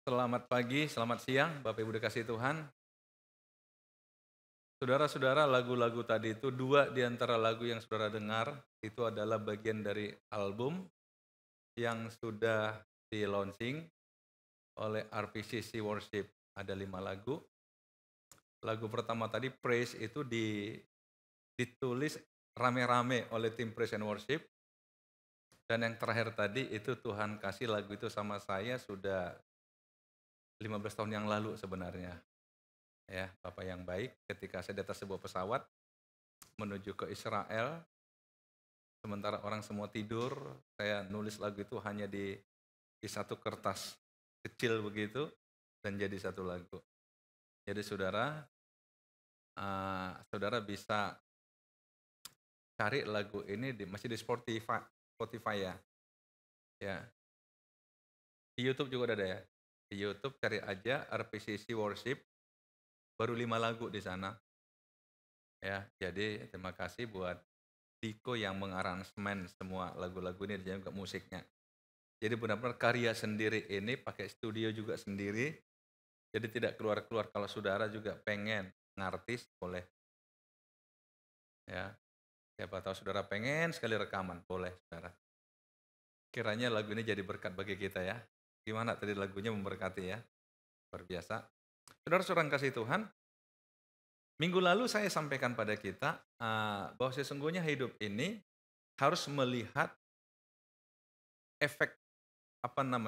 Selamat pagi, selamat siang, Bapak Ibu dikasih Tuhan. Saudara-saudara, lagu-lagu tadi itu, dua di antara lagu yang saudara dengar, itu adalah bagian dari album yang sudah di-launching oleh RPCC Worship. Ada 5 lagu. Lagu pertama tadi, Praise, itu ditulis rame-rame oleh tim Praise and Worship. Dan yang terakhir tadi, itu Tuhan kasih lagu itu sama saya sudah 15 tahun yang lalu sebenarnya. Ya, Bapak yang baik, ketika saya di atas sebuah pesawat menuju ke Israel, sementara orang semua tidur, saya nulis lagu itu hanya di satu kertas kecil begitu, dan jadi satu lagu. Jadi saudara, saudara bisa cari lagu ini masih di Spotify ya. Ya, di YouTube juga ada ya. Di YouTube cari aja RPCC Worship, baru 5 lagu di sana. Ya, jadi terima kasih buat Diko yang mengaransemen semua lagu-lagu ini dan juga musiknya. Jadi benar-benar karya sendiri ini pakai studio juga sendiri. Jadi tidak keluar-keluar. Kalau saudara juga pengen ngartis boleh. Ya, siapa tahu saudara pengen sekali rekaman boleh saudara. Kiranya lagu ini jadi berkat bagi kita ya. Gimana tadi lagunya memberkati ya? Luar biasa. Saudara-saudara yang kasih Tuhan, minggu lalu saya sampaikan pada kita bahwa sesungguhnya hidup ini harus melihat efek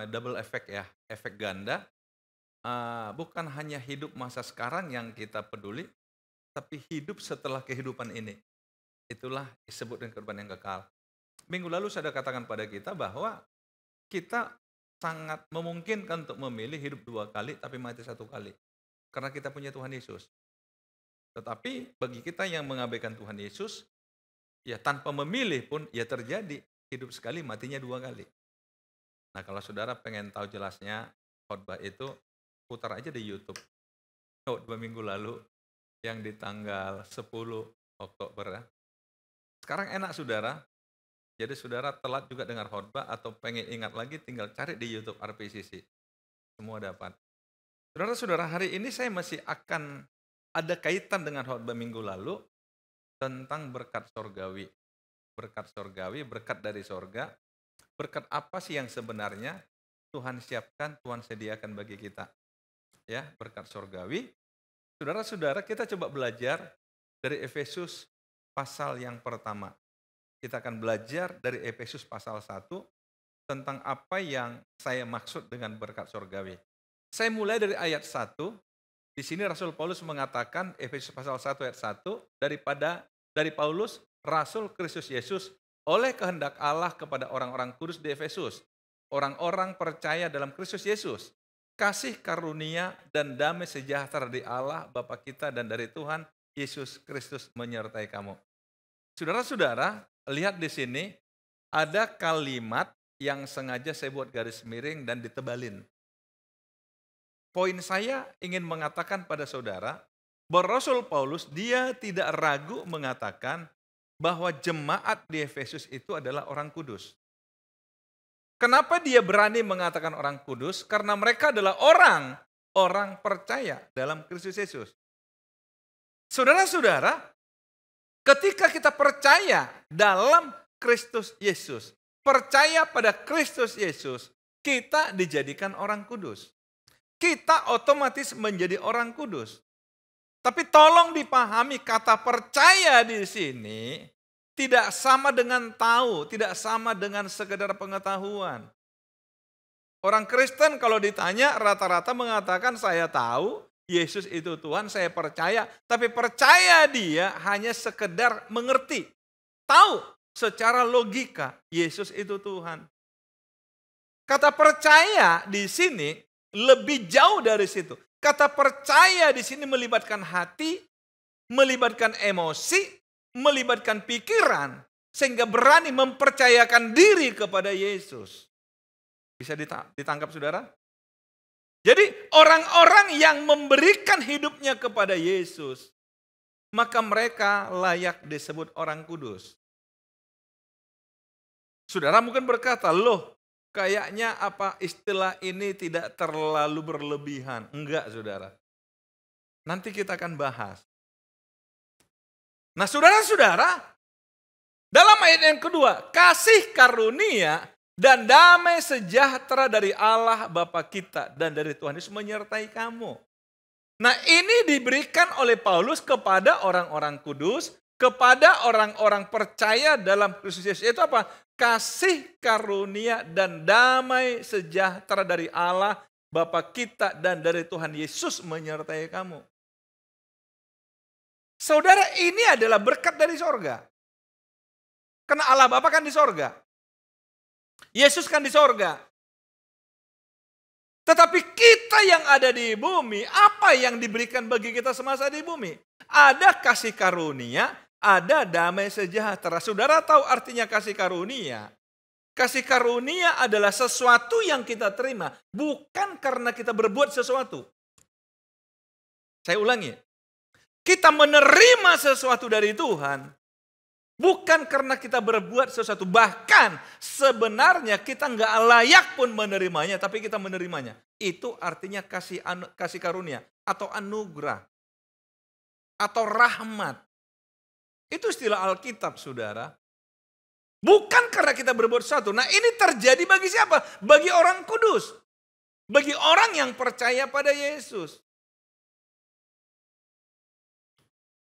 double efek ya, efek ganda. Bukan hanya hidup masa sekarang yang kita peduli, tapi hidup setelah kehidupan ini. Itulah disebut dengan kehidupan yang kekal. Minggu lalu saya katakan pada kita bahwa kita sangat memungkinkan untuk memilih hidup 2 kali tapi mati 1 kali. Karena kita punya Tuhan Yesus. Tetapi bagi kita yang mengabaikan Tuhan Yesus, ya tanpa memilih pun ya terjadi hidup sekali matinya 2 kali. Nah kalau saudara pengen tahu jelasnya khotbah itu, putar aja di YouTube. 2 minggu lalu yang di tanggal 10 Oktober ya. Sekarang enak saudara, jadi saudara telat juga dengar khotbah atau pengen ingat lagi tinggal cari di YouTube RPCC. Semua dapat. Saudara-saudara, hari ini saya masih akan ada kaitan dengan khotbah minggu lalu tentang berkat sorgawi. Berkat sorgawi, berkat dari sorga. Berkat apa sih yang sebenarnya Tuhan siapkan, Tuhan sediakan bagi kita. Ya, berkat sorgawi. Saudara-saudara, kita coba belajar dari Efesus pasal yang pertama. Kita akan belajar dari Efesus pasal 1 tentang apa yang saya maksud dengan berkat sorgawi. Saya mulai dari ayat 1. Di sini Rasul Paulus mengatakan, Efesus pasal 1 ayat 1, dari Paulus, Rasul Kristus Yesus, oleh kehendak Allah kepada orang-orang kudus di Efesus. Orang-orang percaya dalam Kristus Yesus. Kasih karunia dan damai sejahtera dari Allah Bapa kita dan dari Tuhan Yesus Kristus menyertai kamu. Saudara-saudara, lihat di sini ada kalimat yang sengaja saya buat garis miring dan ditebalin. Poin saya ingin mengatakan pada saudara, bahwa Rasul Paulus dia tidak ragu mengatakan bahwa jemaat di Efesus itu adalah orang kudus. Kenapa dia berani mengatakan orang kudus? Karena mereka adalah orang percaya dalam Kristus Yesus. Saudara-saudara, ketika kita percaya dalam Kristus Yesus, percaya pada Kristus Yesus, kita dijadikan orang kudus. Kita otomatis menjadi orang kudus. Tapi tolong dipahami kata percaya di sini tidak sama dengan tahu, tidak sama dengan sekedar pengetahuan. Orang Kristen kalau ditanya rata-rata mengatakan saya tahu Yesus itu Tuhan, saya percaya. Tapi percaya dia hanya sekedar mengerti. Tahu secara logika Yesus itu Tuhan. Kata percaya di sini lebih jauh dari situ. Kata percaya di sini melibatkan hati, melibatkan emosi, melibatkan pikiran, sehingga berani mempercayakan diri kepada Yesus. Bisa ditangkap saudara? Jadi orang-orang yang memberikan hidupnya kepada Yesus, maka mereka layak disebut orang kudus. Saudara mungkin berkata, loh kayaknya apa istilah ini tidak terlalu berlebihan. Enggak, saudara. Nanti kita akan bahas. Nah, saudara-saudara, dalam ayat yang kedua, kasih karunia dan damai sejahtera dari Allah Bapa kita dan dari Tuhan Yesus menyertai kamu. Nah, ini diberikan oleh Paulus kepada orang-orang kudus, kepada orang-orang percaya dalam Kristus Yesus. Itu apa? Kasih karunia dan damai sejahtera dari Allah Bapa kita dan dari Tuhan Yesus menyertai kamu. Saudara, ini adalah berkat dari sorga. Karena Allah Bapa kan di sorga. Yesus kan di sorga. Tetapi kita yang ada di bumi, apa yang diberikan bagi kita semasa di bumi? Ada kasih karunia, ada damai sejahtera. Saudara tahu artinya kasih karunia? Kasih karunia adalah sesuatu yang kita terima, bukan karena kita berbuat sesuatu. Saya ulangi. Kita menerima sesuatu dari Tuhan, bukan karena kita berbuat sesuatu. Bahkan sebenarnya kita nggak layak pun menerimanya, tapi kita menerimanya. Itu artinya kasih karunia atau anugerah atau rahmat. Itu istilah Alkitab, saudara. Bukan karena kita berbuat sesuatu. Nah, ini terjadi bagi siapa? Bagi orang kudus. Bagi orang yang percaya pada Yesus.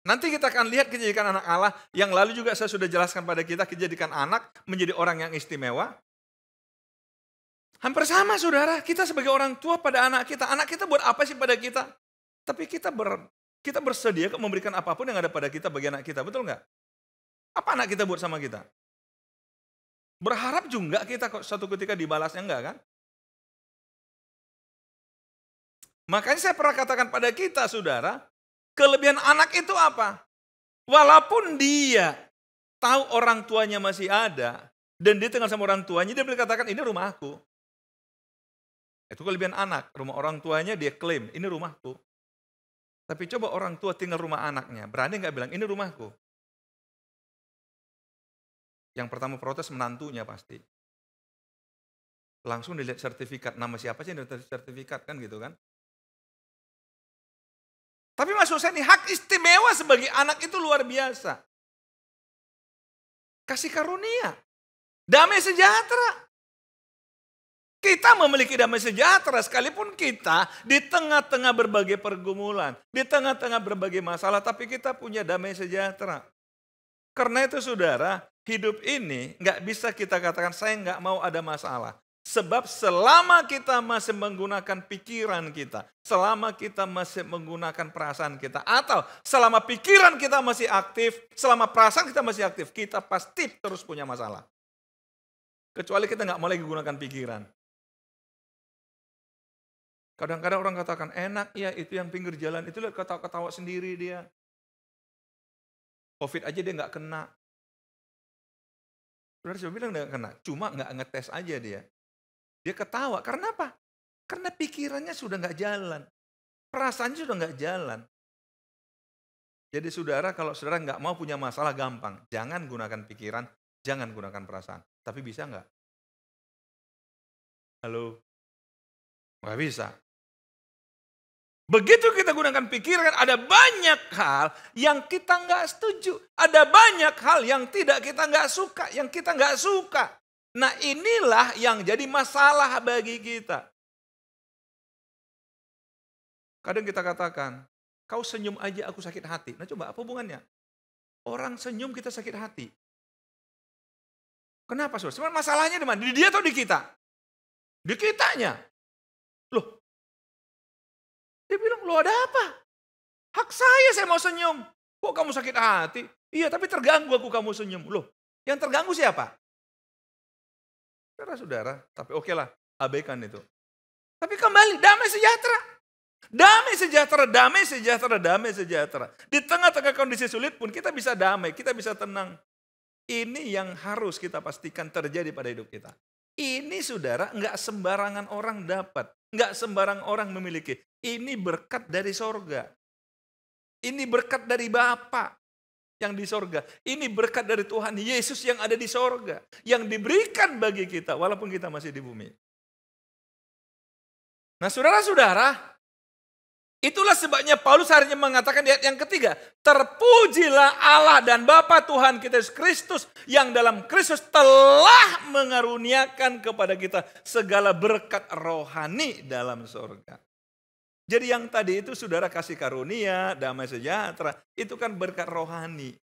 Nanti kita akan lihat kita jadikan anak Allah. Yang lalu juga saya sudah jelaskan pada kita jadikan anak menjadi orang yang istimewa. Hampir sama, saudara. Kita sebagai orang tua pada anak kita. Anak kita buat apa sih pada kita? Tapi kita bersedia memberikan apapun yang ada pada kita bagi anak kita. Betul nggak? Apa anak kita buat sama kita? Berharap juga kita kok suatu ketika dibalasnya, enggak kan? Makanya saya pernah katakan pada kita, saudara, kelebihan anak itu apa? Walaupun dia tahu orang tuanya masih ada, dan dia tinggal sama orang tuanya, dia boleh katakan, ini rumahku. Itu kelebihan anak, rumah orang tuanya dia klaim, ini rumahku. Tapi coba orang tua tinggal rumah anaknya, berani nggak bilang, ini rumahku? Yang pertama protes menantunya pasti. Langsung dilihat sertifikat, nama siapa sih yang dilihat sertifikat kan gitu kan. Tapi maksud saya nih, hak istimewa sebagai anak itu luar biasa. Kasih karunia, damai sejahtera. Kita memiliki damai sejahtera sekalipun kita di tengah-tengah berbagai pergumulan, di tengah-tengah berbagai masalah, tapi kita punya damai sejahtera. Karena itu saudara, hidup ini nggak bisa kita katakan saya nggak mau ada masalah. Sebab selama kita masih menggunakan pikiran kita, selama kita masih menggunakan perasaan kita, atau selama pikiran kita masih aktif, selama perasaan kita masih aktif, kita pasti terus punya masalah. Kecuali kita nggak mau lagi gunakan pikiran. Kadang-kadang orang katakan enak ya itu yang pinggir jalan, itu lihat ketawa-ketawa sendiri dia. Covid aja dia nggak kena. Saudara siapa bilang nggak kena? Cuma nggak ngetes aja dia. Dia ketawa. Karena apa? Karena pikirannya sudah nggak jalan. Perasaannya sudah nggak jalan. Jadi saudara, kalau saudara nggak mau punya masalah gampang. Jangan gunakan pikiran, jangan gunakan perasaan. Tapi bisa nggak? Halo? Nggak bisa. Begitu kita gunakan pikiran, ada banyak hal yang kita nggak setuju. Ada banyak hal yang kita nggak suka, yang kita nggak suka. Nah inilah yang jadi masalah bagi kita. Kadang kita katakan, kau senyum aja aku sakit hati. Nah coba apa hubungannya? Orang senyum kita sakit hati. Kenapa saudara? Sebenarnya masalahnya di mana? Di dia atau di kita? Di kitanya. Loh, dia bilang, lo ada apa? Hak saya mau senyum. Kok kamu sakit hati? Iya, tapi terganggu aku kamu senyum. Loh, yang terganggu siapa? Saudara-saudara, tapi oke lah, abaikan itu. Tapi kembali, damai sejahtera. Damai sejahtera, damai sejahtera, damai sejahtera. Di tengah-tengah kondisi sulit pun kita bisa damai, kita bisa tenang. Ini yang harus kita pastikan terjadi pada hidup kita. Ini saudara, nggak sembarangan orang dapat. Nggak sembarang orang memiliki. Ini berkat dari sorga. Ini berkat dari Bapa. yang di sorga. Ini berkat dari Tuhan Yesus yang ada di sorga. Yang diberikan bagi kita walaupun kita masih di bumi. Nah saudara-saudara, itulah sebabnya Paulus hari ini mengatakan di ayat yang ketiga, terpujilah Allah dan Bapa Tuhan kita Yesus Kristus yang dalam Kristus telah mengaruniakan kepada kita segala berkat rohani dalam sorga. Jadi yang tadi itu saudara kasih karunia, damai sejahtera, itu kan berkat rohani.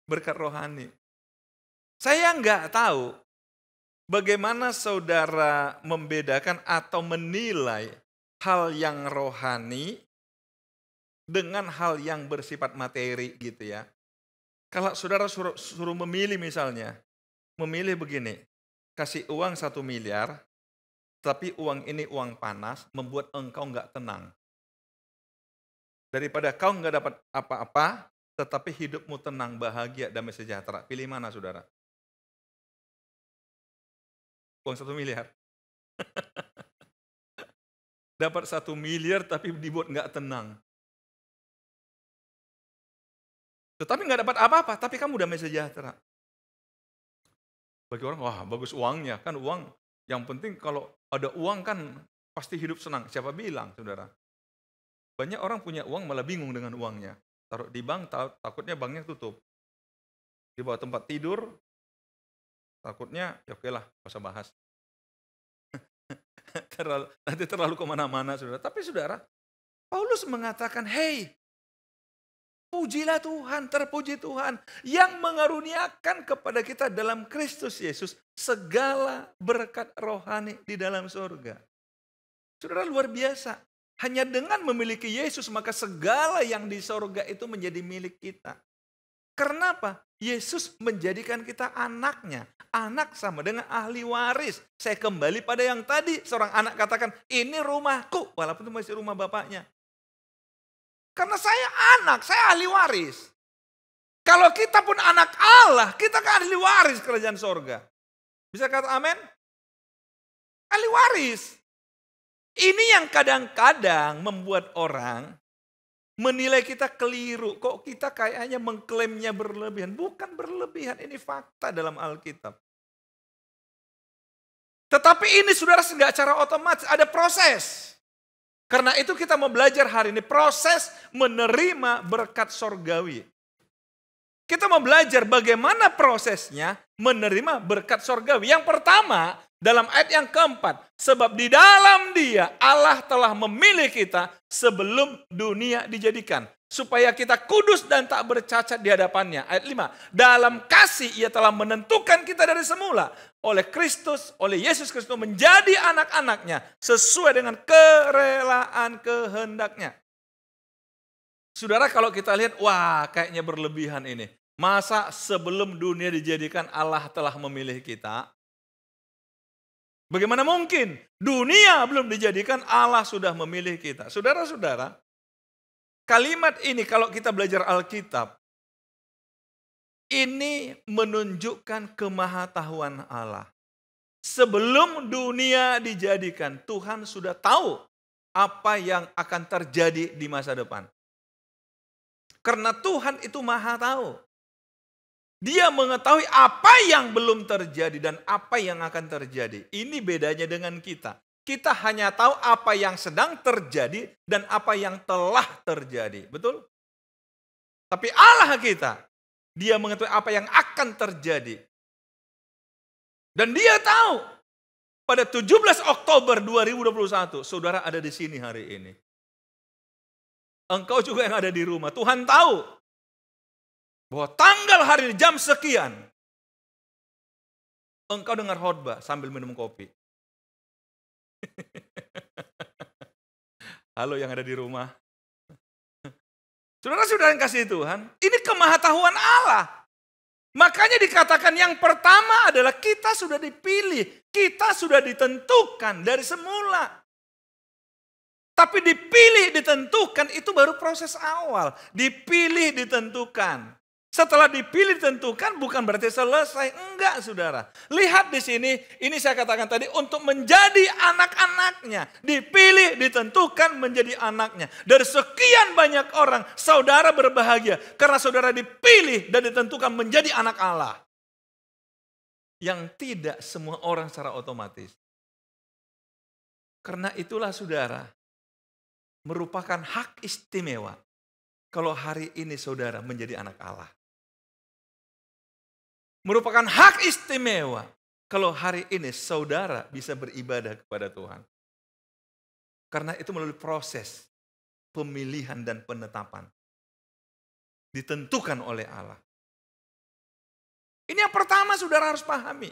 Berkat rohani. Saya nggak tahu bagaimana saudara membedakan atau menilai hal yang rohani dengan hal yang bersifat materi gitu ya. Kalau saudara suruh memilih misalnya, memilih begini, kasih uang 1 miliar, tapi uang ini uang panas, membuat engkau nggak tenang. Daripada kau nggak dapat apa-apa, tetapi hidupmu tenang, bahagia, damai sejahtera. Pilih mana saudara? Uang 1 miliar. Dapat 1 miliar tapi dibuat nggak tenang. Tetapi nggak dapat apa-apa, tapi kamu damai sejahtera. Bagi orang, wah bagus uangnya. Kan uang, yang penting kalau ada uang kan pasti hidup senang. Siapa bilang saudara? Banyak orang punya uang malah bingung dengan uangnya. Taruh di bank, takutnya banknya tutup. Di bawah tempat tidur, takutnya ya oke lah, gak usah bahas. Nanti terlalu kemana-mana saudara. Tapi saudara, Paulus mengatakan, hey, pujilah Tuhan, terpuji Tuhan yang mengaruniakan kepada kita dalam Kristus Yesus segala berkat rohani di dalam surga. Saudara luar biasa. Hanya dengan memiliki Yesus maka segala yang di surga itu menjadi milik kita. Karena apa? Yesus menjadikan kita anaknya. Anak sama dengan ahli waris. Saya kembali pada yang tadi. Seorang anak katakan, ini rumahku. Walaupun itu masih rumah bapaknya. Karena saya anak, saya ahli waris. Kalau kita pun anak Allah, kita kan ahli waris kerajaan sorga. Bisa kata amin? Ahli waris. Ini yang kadang-kadang membuat orang menilai kita keliru. Kok kita kayaknya mengklaimnya berlebihan. Bukan berlebihan, ini fakta dalam Alkitab. Tetapi ini saudara nggak secara otomatis, ada proses. Karena itu kita mau belajar hari ini proses menerima berkat sorgawi. Kita mau belajar bagaimana prosesnya menerima berkat sorgawi. Yang pertama, dalam ayat yang keempat, sebab di dalam Dia Allah telah memilih kita sebelum dunia dijadikan, supaya kita kudus dan tak bercacat di hadapannya. Ayat 5, dalam kasih Ia telah menentukan kita dari semula oleh Kristus, oleh Yesus Kristus menjadi anak-anaknya sesuai dengan kerelaan kehendaknya. Saudara, kalau kita lihat, wah kayaknya berlebihan ini. Masa sebelum dunia dijadikan Allah telah memilih kita? Bagaimana mungkin? Dunia belum dijadikan, Allah sudah memilih kita. Saudara-saudara, kalimat ini kalau kita belajar Alkitab, ini menunjukkan kemahatauan Allah. Sebelum dunia dijadikan, Tuhan sudah tahu apa yang akan terjadi di masa depan. Karena Tuhan itu maha tahu. Dia mengetahui apa yang belum terjadi dan apa yang akan terjadi. Ini bedanya dengan kita. Kita hanya tahu apa yang sedang terjadi dan apa yang telah terjadi. Betul? Tapi Allah kita, Dia mengetahui apa yang akan terjadi. Dan Dia tahu pada 17 Oktober 2021, saudara ada di sini hari ini. Engkau juga yang ada di rumah. Tuhan tahu bahwa tanggal hari ini jam sekian, engkau dengar khotbah sambil minum kopi. Halo yang ada di rumah. Saudara-saudara yang kasih Tuhan, ini kemahatauan Allah. Makanya dikatakan yang pertama adalah kita sudah dipilih, kita sudah ditentukan dari semula. Tapi dipilih, ditentukan itu baru proses awal. Dipilih, ditentukan. Setelah dipilih ditentukan bukan berarti selesai. Enggak, saudara. Lihat di sini, ini saya katakan tadi untuk menjadi anak-anaknya. Dipilih, ditentukan menjadi anaknya. Dari sekian banyak orang, saudara berbahagia. Karena saudara dipilih dan ditentukan menjadi anak Allah. Yang tidak semua orang secara otomatis. Karena itulah saudara, merupakan hak istimewa. Kalau hari ini saudara menjadi anak Allah. Merupakan hak istimewa kalau hari ini saudara bisa beribadah kepada Tuhan. Karena itu melalui proses pemilihan dan penetapan. Ditentukan oleh Allah. Ini yang pertama saudara harus pahami.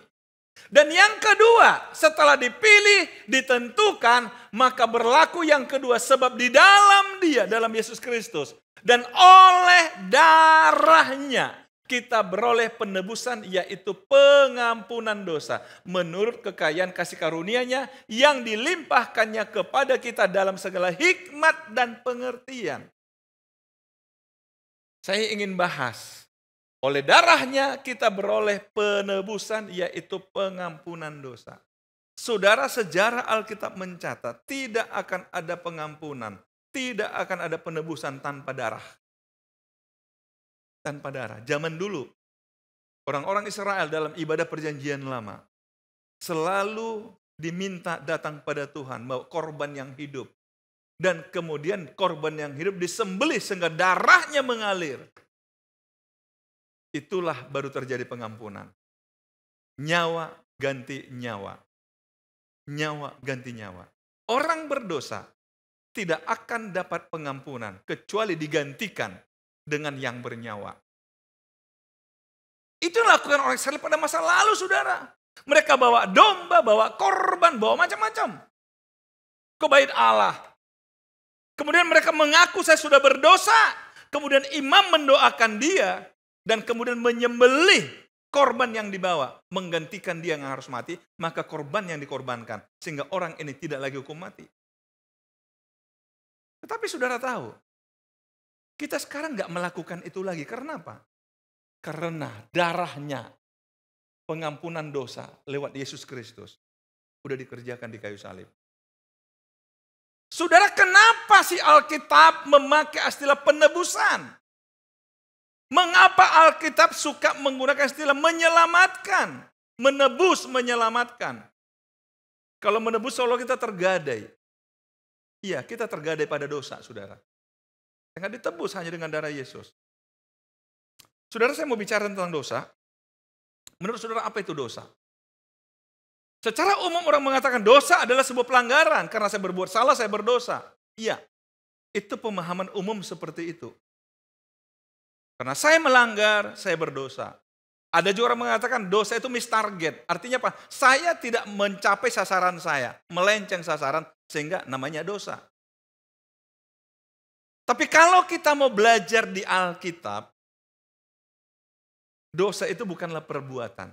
Dan yang kedua, setelah dipilih, ditentukan, maka berlaku yang kedua. Sebab di dalam Dia, dalam Yesus Kristus. Dan oleh darahnya kita beroleh penebusan, yaitu pengampunan dosa. Menurut kekayaan kasih karunia-Nya yang dilimpahkannya kepada kita dalam segala hikmat dan pengertian. Saya ingin bahas. Oleh darahnya kita beroleh penebusan, yaitu pengampunan dosa. Saudara, sejarah Alkitab mencatat tidak akan ada pengampunan, tidak akan ada penebusan tanpa darah. Tanpa darah. Zaman dulu, orang-orang Israel dalam ibadah perjanjian lama selalu diminta datang pada Tuhan, bawa korban yang hidup. Dan kemudian korban yang hidup disembelih sehingga darahnya mengalir. Itulah baru terjadi pengampunan. Nyawa ganti nyawa. Nyawa ganti nyawa. Orang berdosa tidak akan dapat pengampunan kecuali digantikan dengan yang bernyawa. Itu dilakukan orang Israel pada masa lalu, saudara. Mereka bawa domba, bawa korban, bawa macam-macam ke bait Allah. Kemudian mereka mengaku saya sudah berdosa. Kemudian imam mendoakan dia. Dan kemudian menyembelih korban yang dibawa. Menggantikan dia yang harus mati. Maka korban yang dikorbankan. Sehingga orang ini tidak lagi hukum mati. Tetapi saudara tahu. Kita sekarang nggak melakukan itu lagi. Karena apa? Karena darahnya. Pengampunan dosa lewat Yesus Kristus. Udah dikerjakan di kayu salib. Saudara, kenapa sih Alkitab memakai istilah penebusan? Mengapa Alkitab suka menggunakan istilah menyelamatkan? Menebus, menyelamatkan. Kalau menebus seolah kita tergadai. Iya, kita tergadai pada dosa, saudara. Jangan ditebus hanya dengan darah Yesus. Saudara, saya mau bicara tentang dosa. Menurut saudara, apa itu dosa? Secara umum orang mengatakan dosa adalah sebuah pelanggaran. Karena saya berbuat salah, saya berdosa. Iya, itu pemahaman umum seperti itu. Karena saya melanggar, saya berdosa. Ada juga orang mengatakan dosa itu miss target. Artinya apa? Saya tidak mencapai sasaran saya. Melenceng sasaran sehingga namanya dosa. Tapi kalau kita mau belajar di Alkitab, dosa itu bukanlah perbuatan.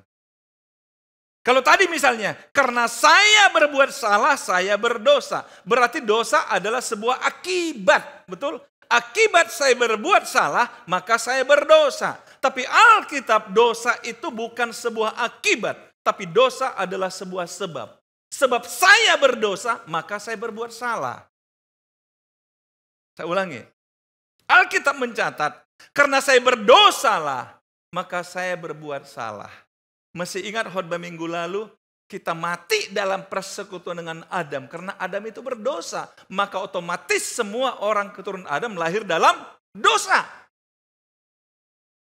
Kalau tadi misalnya, karena saya berbuat salah, saya berdosa. Berarti dosa adalah sebuah akibat, betul? Akibat saya berbuat salah, maka saya berdosa. Tapi Alkitab, dosa itu bukan sebuah akibat, tapi dosa adalah sebuah sebab. Sebab saya berdosa, maka saya berbuat salah. Saya ulangi. Alkitab mencatat, karena saya berdosalah, maka saya berbuat salah. Masih ingat khotbah minggu lalu, kita mati dalam persekutuan dengan Adam. Karena Adam itu berdosa. Maka otomatis semua orang keturunan Adam lahir dalam dosa.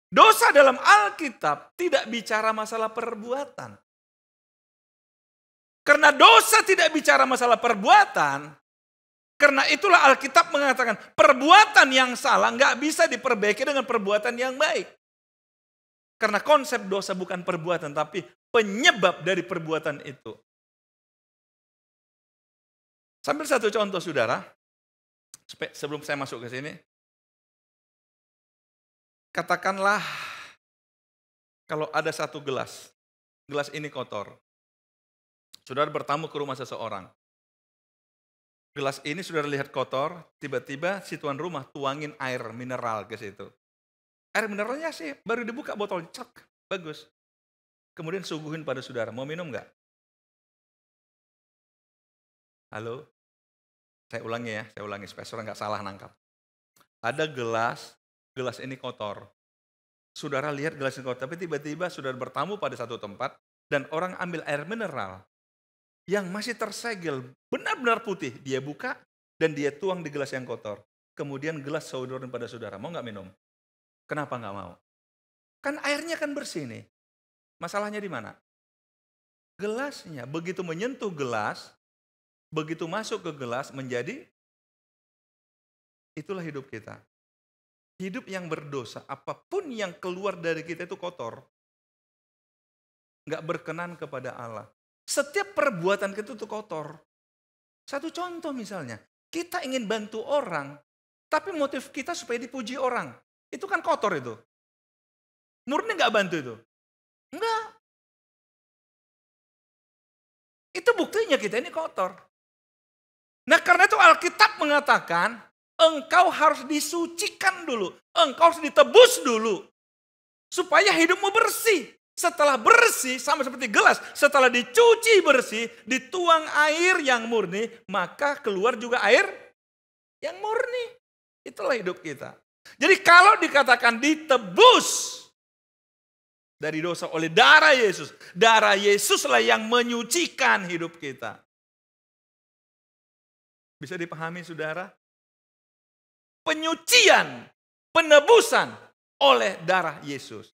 Dosa dalam Alkitab tidak bicara masalah perbuatan. Karena dosa tidak bicara masalah perbuatan. Karena itulah Alkitab mengatakan perbuatan yang salah nggak bisa diperbaiki dengan perbuatan yang baik. Karena konsep dosa bukan perbuatan, tapi penyebab dari perbuatan itu. Sambil satu contoh, saudara, sebelum saya masuk ke sini. Katakanlah, kalau ada satu gelas ini kotor. Saudara bertamu ke rumah seseorang. Gelas ini saudara lihat kotor, tiba-tiba si tuan rumah tuangin air mineral ke situ. Air mineralnya sih baru dibuka botol, cek, bagus. Kemudian suguhin pada saudara, mau minum nggak? Halo? Saya ulangi supaya saudara nggak salah nangkap. Ada gelas ini kotor. Saudara lihat gelas ini kotor, tapi tiba-tiba saudara bertamu pada satu tempat, dan orang ambil air mineral yang masih tersegel, benar-benar putih. Dia buka, dan dia tuang di gelas yang kotor. Kemudian gelas saudorin pada saudara, mau nggak minum? Kenapa nggak mau? Kan airnya kan bersih nih. Masalahnya di mana? Gelasnya, begitu menyentuh gelas, begitu masuk ke gelas menjadi, itulah hidup kita. Hidup yang berdosa, apapun yang keluar dari kita itu kotor. Nggak berkenan kepada Allah. Setiap perbuatan kita itu kotor. Satu contoh misalnya, kita ingin bantu orang, tapi motif kita supaya dipuji orang. Itu kan kotor itu. Murni nggak bantu itu? Enggak. Itu buktinya kita ini kotor. Nah karena itu Alkitab mengatakan, engkau harus disucikan dulu. Engkau harus ditebus dulu. Supaya hidupmu bersih. Setelah bersih, sama seperti gelas. Setelah dicuci bersih, dituang air yang murni, maka keluar juga air yang murni. Itulah hidup kita. Jadi kalau dikatakan ditebus dari dosa oleh darah Yesuslah yang menyucikan hidup kita. Bisa dipahami saudara? Penyucian, penebusan oleh darah Yesus.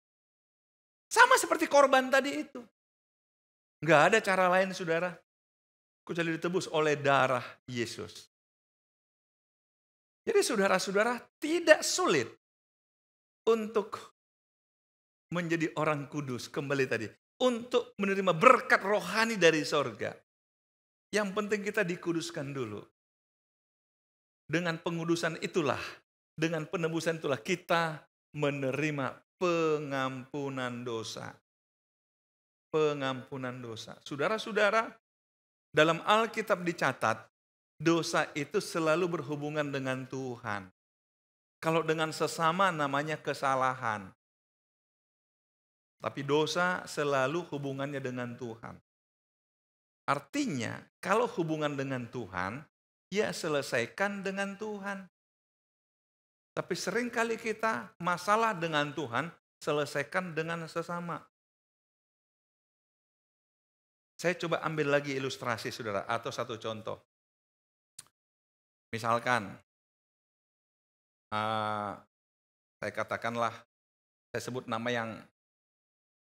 Sama seperti korban tadi itu. Nggak ada cara lain saudara, kecuali ditebus oleh darah Yesus. Jadi saudara-saudara tidak sulit untuk menjadi orang kudus, kembali tadi. Untuk menerima berkat rohani dari sorga. Yang penting kita dikuduskan dulu. Dengan pengudusan itulah, dengan penebusan itulah kita menerima pengampunan dosa. Pengampunan dosa. Saudara-saudara, dalam Alkitab dicatat, dosa itu selalu berhubungan dengan Tuhan. Kalau dengan sesama namanya kesalahan. Tapi dosa selalu hubungannya dengan Tuhan. Artinya, kalau hubungan dengan Tuhan, ya selesaikan dengan Tuhan. Tapi seringkali kita masalah dengan Tuhan, selesaikan dengan sesama. Saya coba ambil lagi ilustrasi saudara, atau satu contoh. Misalkan, saya katakanlah, saya sebut nama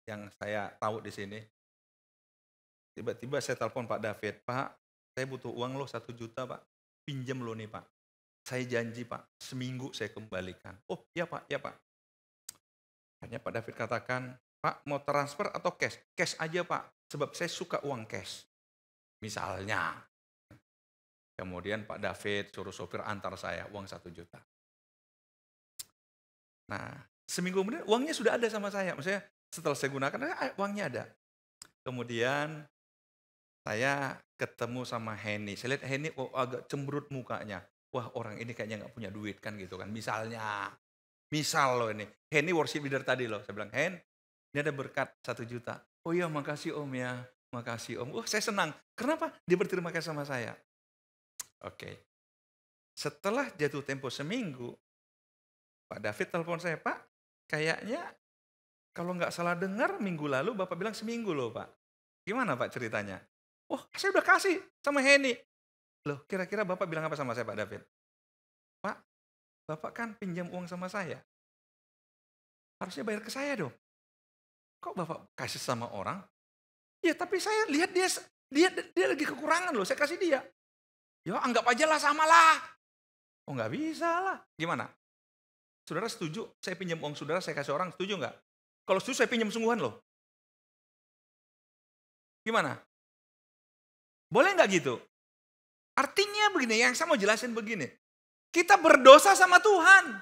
yang saya tahu di sini. Tiba-tiba saya telepon Pak David, Pak, saya butuh uang loh 1 juta Pak, pinjam loh nih Pak. Saya janji Pak, seminggu saya kembalikan. Oh iya Pak, ya Pak. Akhirnya Pak David katakan, Pak mau transfer atau cash? Cash aja Pak, sebab saya suka uang cash. Misalnya. Kemudian Pak David suruh sopir antar saya uang 1 juta. Nah, seminggu kemudian uangnya sudah ada sama saya. Maksudnya setelah saya gunakan, uangnya ada. Kemudian saya ketemu sama Henny. Saya lihat Henny agak cemberut mukanya. Wah orang ini kayaknya gak punya duit kan gitu kan. Misal loh ini. Henny worship leader tadi loh. Saya bilang, Hen, ini ada berkat 1 juta. Oh iya makasih Om ya. Makasih Om. Saya senang. Kenapa? Dia berterima kasih sama saya. Oke. Setelah jatuh tempo seminggu, Pak David telepon saya, Pak, kayaknya kalau nggak salah dengar minggu lalu Bapak bilang seminggu loh Pak. Gimana Pak ceritanya? Wah saya udah kasih sama Henny. Loh kira-kira Bapak bilang apa sama saya Pak David? Pak, Bapak kan pinjam uang sama saya. Harusnya bayar ke saya dong. Kok Bapak kasih sama orang? Ya tapi saya lihat dia lagi kekurangan loh, saya kasih dia. Ya anggap aja lah sama lah. Oh nggak bisa lah. Gimana? Saudara setuju saya pinjam uang saudara, saya kasih orang, setuju nggak? Kalau setuju saya pinjam sungguhan loh. Gimana? Boleh nggak gitu? Artinya begini, yang saya mau jelasin begini. Kita berdosa sama Tuhan.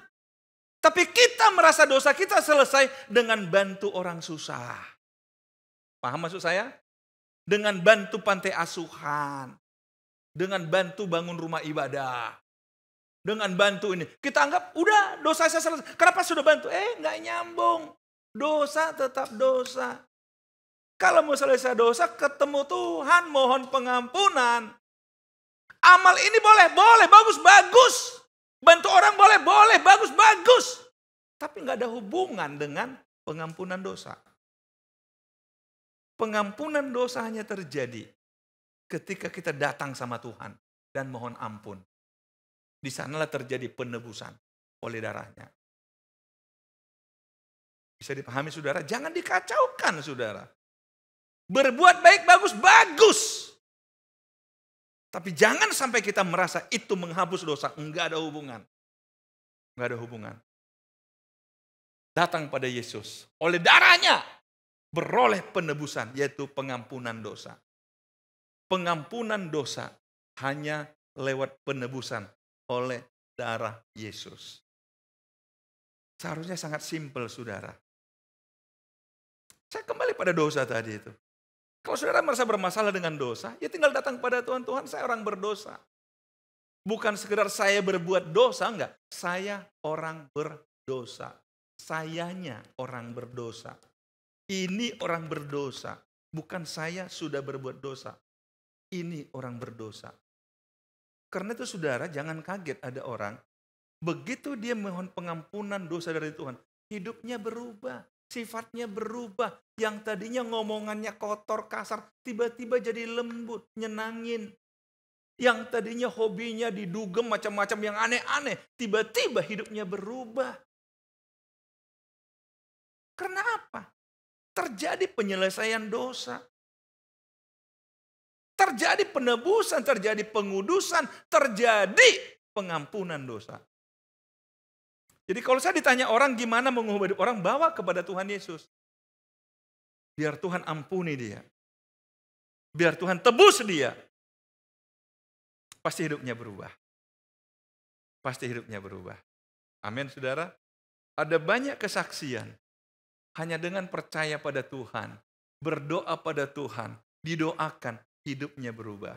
Tapi kita merasa dosa kita selesai dengan bantu orang susah. Paham maksud saya? Dengan bantu pantai asuhan. Dengan bantu bangun rumah ibadah. dengan bantu ini. Kita anggap udah dosa saya selesai. Kenapa sudah bantu? Nggak nyambung. Dosa tetap dosa. Kalau mau selesai dosa, ketemu Tuhan, mohon pengampunan. Amal ini boleh, bagus. Bantu orang boleh, bagus. Tapi nggak ada hubungan dengan pengampunan dosa. Pengampunan dosa hanya terjadi ketika kita datang sama Tuhan dan mohon ampun. Di sanalah terjadi penebusan oleh darahnya. Bisa dipahami saudara? Jangan dikacaukan saudara. Berbuat baik bagus. Tapi jangan sampai kita merasa itu menghapus dosa. Enggak ada hubungan. Datang pada Yesus. Oleh darahnya beroleh penebusan, yaitu pengampunan dosa. Pengampunan dosa hanya lewat penebusan oleh darah Yesus. Seharusnya sangat simpel saudara. Saya kembali pada dosa tadi itu. Kalau saudara merasa bermasalah dengan dosa, ya tinggal datang pada Tuhan. Tuhan, saya orang berdosa. Bukan sekedar saya berbuat dosa, enggak. Saya orang berdosa. Sayanya orang berdosa. Ini orang berdosa. Bukan saya sudah berbuat dosa. Ini orang berdosa. Karena itu saudara, jangan kaget ada orang, begitu dia mohon pengampunan dosa dari Tuhan, hidupnya berubah. Sifatnya berubah. Yang tadinya ngomongannya kotor, kasar, tiba-tiba jadi lembut, nyenangin. Yang tadinya hobinya didugem macam-macam yang aneh-aneh, tiba-tiba hidupnya berubah. Karena apa? Terjadi penyelesaian dosa. Terjadi penebusan, terjadi pengudusan, terjadi pengampunan dosa. Jadi kalau saya ditanya orang gimana mengubah hidup orang, bawa kepada Tuhan Yesus. Biar Tuhan ampuni dia. Biar Tuhan tebus dia. Pasti hidupnya berubah. Amin saudara. Ada banyak kesaksian. Hanya dengan percaya pada Tuhan. Berdoa pada Tuhan. Didoakan. Hidupnya berubah.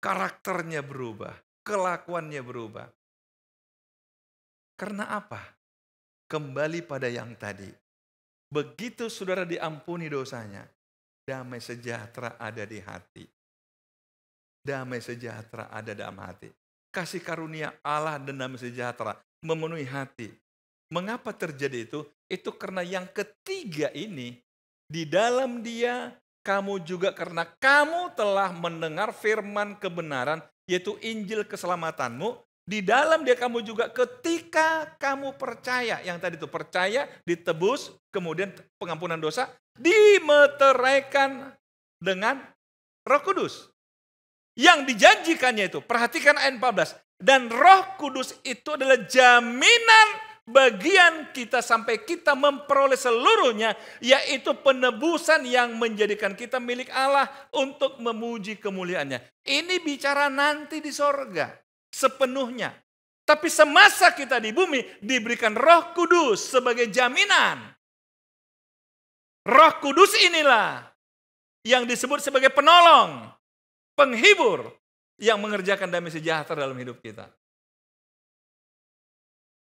Karakternya berubah. Kelakuannya berubah. Karena apa? Kembali pada yang tadi. Begitu saudara diampuni dosanya, damai sejahtera ada di hati. Damai sejahtera ada dalam hati. Kasih karunia Allah dan damai sejahtera memenuhi hati. Mengapa terjadi itu? Itu karena yang ketiga ini, di dalam dia kamu juga karena kamu telah mendengar firman kebenaran, yaitu Injil keselamatanmu. Di dalam dia kamu juga ketika kamu percaya, yang tadi itu percaya, ditebus, kemudian pengampunan dosa, dimeteraikan dengan Roh Kudus. Yang dijanjikannya itu, perhatikan ayat 14. Dan Roh Kudus itu adalah jaminan bagian kita sampai kita memperoleh seluruhnya, yaitu penebusan yang menjadikan kita milik Allah untuk memuji kemuliaannya. Ini bicara nanti di sorga. Sepenuhnya. Tapi semasa kita di bumi diberikan Roh Kudus sebagai jaminan. Roh Kudus inilah yang disebut sebagai penolong, penghibur yang mengerjakan damai sejahtera dalam hidup kita.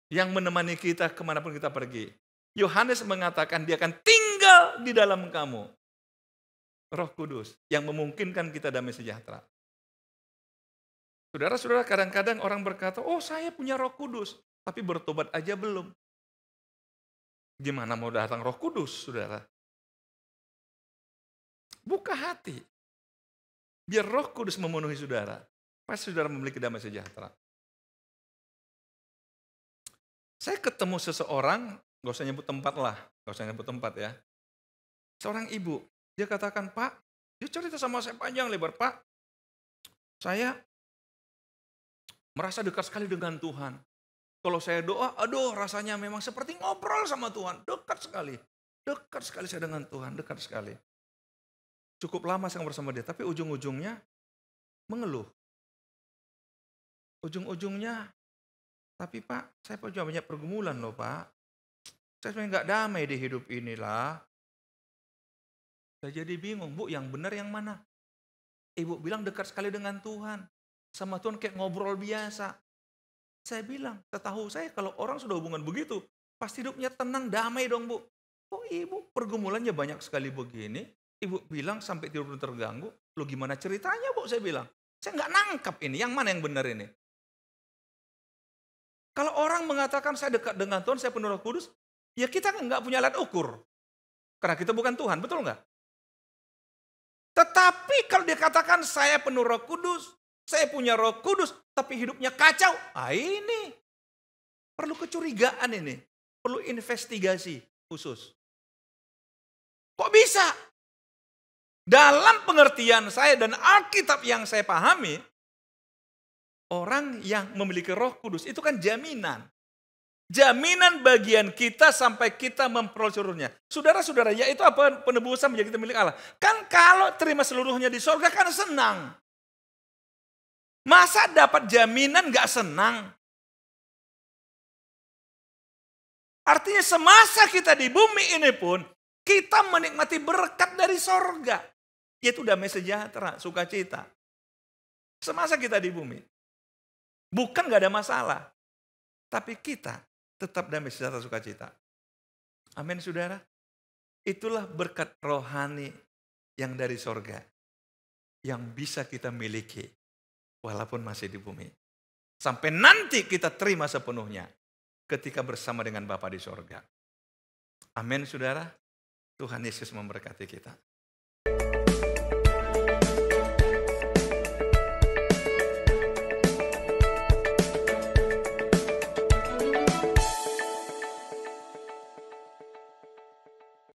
Yang menemani kita kemanapun kita pergi. Yohanes mengatakan dia akan tinggal di dalam kamu. Roh Kudus yang memungkinkan kita damai sejahtera. Saudara-saudara, kadang-kadang orang berkata, oh saya punya Roh Kudus, tapi bertobat aja belum. Gimana mau datang Roh Kudus, saudara? Buka hati. Biar Roh Kudus memenuhi saudara. Pasti saudara memiliki damai sejahtera. Saya ketemu seseorang, gak usah nyebut tempat lah, gak usah nyebut tempat ya. Seorang ibu, dia katakan, Pak, dia cerita sama saya panjang lebar, Pak, saya merasa dekat sekali dengan Tuhan. Kalau saya doa, aduh rasanya memang seperti ngobrol sama Tuhan. Dekat sekali saya dengan Tuhan, dekat sekali. Cukup lama saya bersama dia, tapi ujung-ujungnya mengeluh. Ujung-ujungnya, tapi Pak, saya punya banyak pergumulan loh Pak. Saya sebenarnya nggak damai di hidup inilah. Saya jadi bingung, Bu, yang benar yang mana? Ibu bilang dekat sekali dengan Tuhan. Sama Tuhan kayak ngobrol biasa. Saya bilang, setahu saya kalau orang sudah hubungan begitu, pasti hidupnya tenang, damai dong Bu. Oh ibu pergumulannya banyak sekali begini, ibu bilang sampai tidur terganggu, lo gimana ceritanya Bu? Saya bilang, saya nggak nangkap ini, yang mana yang benar ini? Kalau orang mengatakan saya dekat dengan Tuhan, saya penuh Roh Kudus, ya kita nggak punya alat ukur. Karena kita bukan Tuhan, betul nggak? Tetapi kalau dia katakan saya penuh Roh Kudus, saya punya Roh Kudus, tapi hidupnya kacau. Ini perlu kecurigaan ini. Perlu investigasi khusus. Kok bisa? Dalam pengertian saya dan Alkitab yang saya pahami, orang yang memiliki Roh Kudus itu kan jaminan. Jaminan bagian kita sampai kita memperoleh seluruhnya. Saudara-saudara, yaitu apa penebusan menjadi kita milik Allah. Kan kalau terima seluruhnya di sorga kan senang. Masa dapat jaminan gak senang? Artinya semasa kita di bumi ini pun, kita menikmati berkat dari sorga. Yaitu damai sejahtera, sukacita. Semasa kita di bumi. Bukan gak ada masalah. Tapi kita tetap damai sejahtera, sukacita. Amin saudara. Itulah berkat rohani yang dari sorga. Yang bisa kita miliki. Walaupun masih di bumi. Sampai nanti kita terima sepenuhnya. Ketika bersama dengan Bapa di sorga. Amin saudara. Tuhan Yesus memberkati kita.